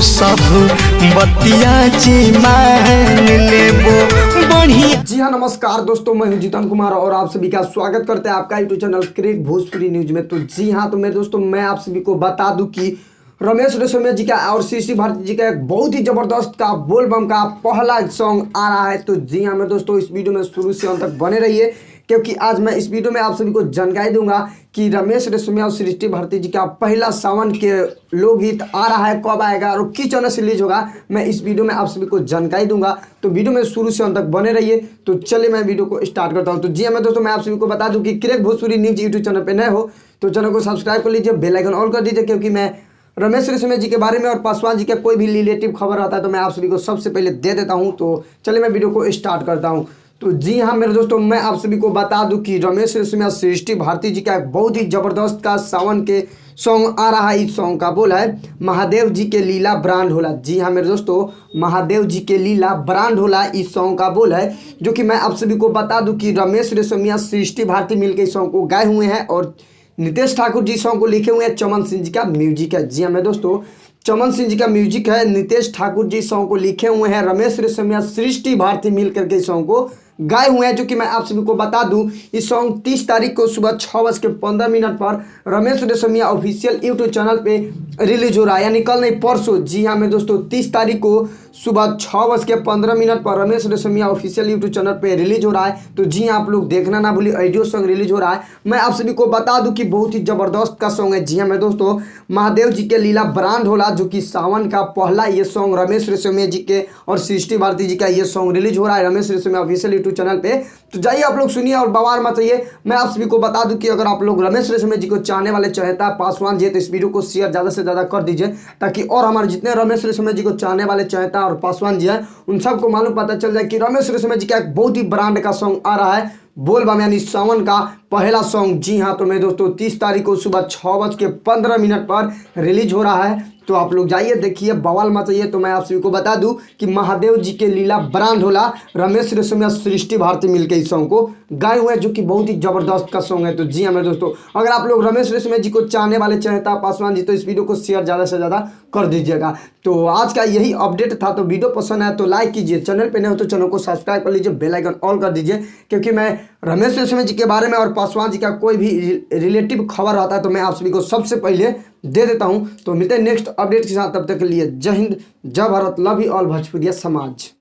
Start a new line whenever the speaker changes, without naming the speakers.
सब बतिया जी मान लेबो बढ़िया।
जी हाँ, नमस्कार दोस्तों, मैं हूं जीतन कुमार और आप सभी का स्वागत करते हैं आपका यूट्यूब चैनल क्रिक भोजपुरी न्यूज में। तो जी हाँ, तो मेरे दोस्तों मैं आप सभी को बता दूं कि रमेश रेशमिया जी का और श्री भारती जी का एक बहुत ही जबरदस्त का बोलबम का पहला सॉन्ग आ रहा है। तो जी हाँ मेरे दोस्तों, इस वीडियो में शुरू से अंत तक बने रहिए क्योंकि आज मैं इस वीडियो में आप सभी को जानकारी दूंगा कि रमेश रेशमिया और सृष्टि भारती जी का पहला सावन के लोकगीत आ रहा है, कब आएगा और किस चैनल से रिलीज होगा, मैं इस वीडियो में आप सभी को जानकारी दूंगा। तो वीडियो में शुरू से अंत तक बने रहिए। तो चलिए मैं वीडियो को स्टार्ट करता हूं। तो जी हाँ मैं दोस्तों, मैं आप सभी को बता दूं कि क्रिक भोजपुरी न्यूज यूट्यूब चैनल पर नए हो तो चैनल को सब्सक्राइब कर लीजिए, बेल आइकन ऑन कर दीजिए, क्योंकि मैं रमेश रेशमिया जी के बारे में और पासवान जी का कोई भी रिलेटिव खबर आता है तो मैं आप सभी को सबसे पहले दे देता हूं। तो चलिए मैं वीडियो को स्टार्ट करता हूं। तो जी हाँ मेरे दोस्तों, मैं आप सभी को बता दूं कि रमेश रेशमिया सृष्टि भारती जी का एक बहुत ही जबरदस्त का सावन के सॉन्ग आ रहा है। इस सॉन्ग का बोल है महादेव जी के लीला ब्रांड होला। जी हाँ मेरे दोस्तों, महादेव जी के लीला ब्रांड होला इस सॉन्ग का बोल है, जो कि मैं आप सभी को बता दूं कि रमेश रेशमिया सृष्टि भारती मिलकर इस सॉन्ग को गाए हुए हैं और नितेश ठाकुर जी सॉन्ग को लिखे हुए हैं। चमन सिंह जी का म्यूजिक है। जी हाँ मेरे दोस्तों, चमन सिंह जी का म्यूजिक है, नितेश ठाकुर जी सॉन्ग को लिखे हुए हैं, रमेश रेशमिया सृष्टि भारती मिल करके इस सॉन्ग को गाए हुए हैं। जो कि मैं आप सभी को बता दूं, इस सॉन्ग 30 तारीख को सुबह 6:15 पर Ramesh Reshammiya official YouTube channel पे रिलीज हो रहा है, यानी कल नहीं परसों। जी हाँ मेरे दोस्तों, 30 तारीख को सुबह 6:15 पर Ramesh Reshammiya official YouTube channel पे रिलीज हो रहा है। तो जी हाँ आप लोग देखना ना भूलिए, ऑडियो सॉन्ग रिलीज हो रहा है। मैं आप सभी को बता दूं कि बहुत ही जबरदस्त का सॉन्ग है। जी हाँ मेरे दोस्तों, महादेव जी के लीला ब्रांड होला, जो कि सावन का पहला ये सॉन्ग रमेश रेशमिया जी के और सृष्टि भारती जी का ये सॉन्ग रिलीज हो रहा है Ramesh Reshammiya official YouTube channel पे। तो जाइए आप लोग सुनिए और बवाल मचाइए। मैं आप सभी को बता दूं कि अगर आप लोग रमेश रेशमिया जी को चाहने वाले चाहता पासवान जी तो इस वीडियो को शेयर ज़्यादा से ज़्यादा कर दीजिए, ताकि और हमारे जितने रमेश रेशमिया जी को चाहने वाले चाहता और पासवान जी हैं उन सबको मालूम पता चल जाए कि रमेश रेशमिया जी का एक बहुत ही ब्रांड का सॉन्ग आ रहा है, बोलबम यानी सावन का पहला सॉन्ग। जी हाँ तो मेरे दोस्तों, 30 तारीख को सुबह 6:15 पर रिलीज हो रहा है। तो आप लोग जाइए देखिए, बवाल मचाइए। तो मैं आप सभी को बता दूं कि महादेव जी के लीला ब्रांड होला, रमेश रेशमिया सृष्टि भारती मिलकर इस सॉन्ग को गाए हुए हैं, जो कि बहुत ही जबरदस्त का सॉन्ग है। तो जी हाँ मेरे दोस्तों, अगर आप लोग रमेश रेशमिया जी को चाहने वाले चाहता पासवान जी तो इस वीडियो को शेयर ज़्यादा से ज़्यादा कर दीजिएगा। तो आज का यही अपडेट था। तो वीडियो पसंद आया तो लाइक कीजिए, चैनल पर नए हो तो चैनल को सब्सक्राइब कर लीजिए, बेल आइकन ऑन कर दीजिए, क्योंकि मैं रमेश रेशमिया जी के बारे में और पासवान जी का कोई भी रिलेटिव खबर आता है तो मैं आप सभी को सबसे पहले दे देता हूं। तो मिलते हैं नेक्स्ट अपडेट के साथ, तब तक के लिए जय हिंद, जय भारत, लव यू ऑल भोजपुरिया समाज।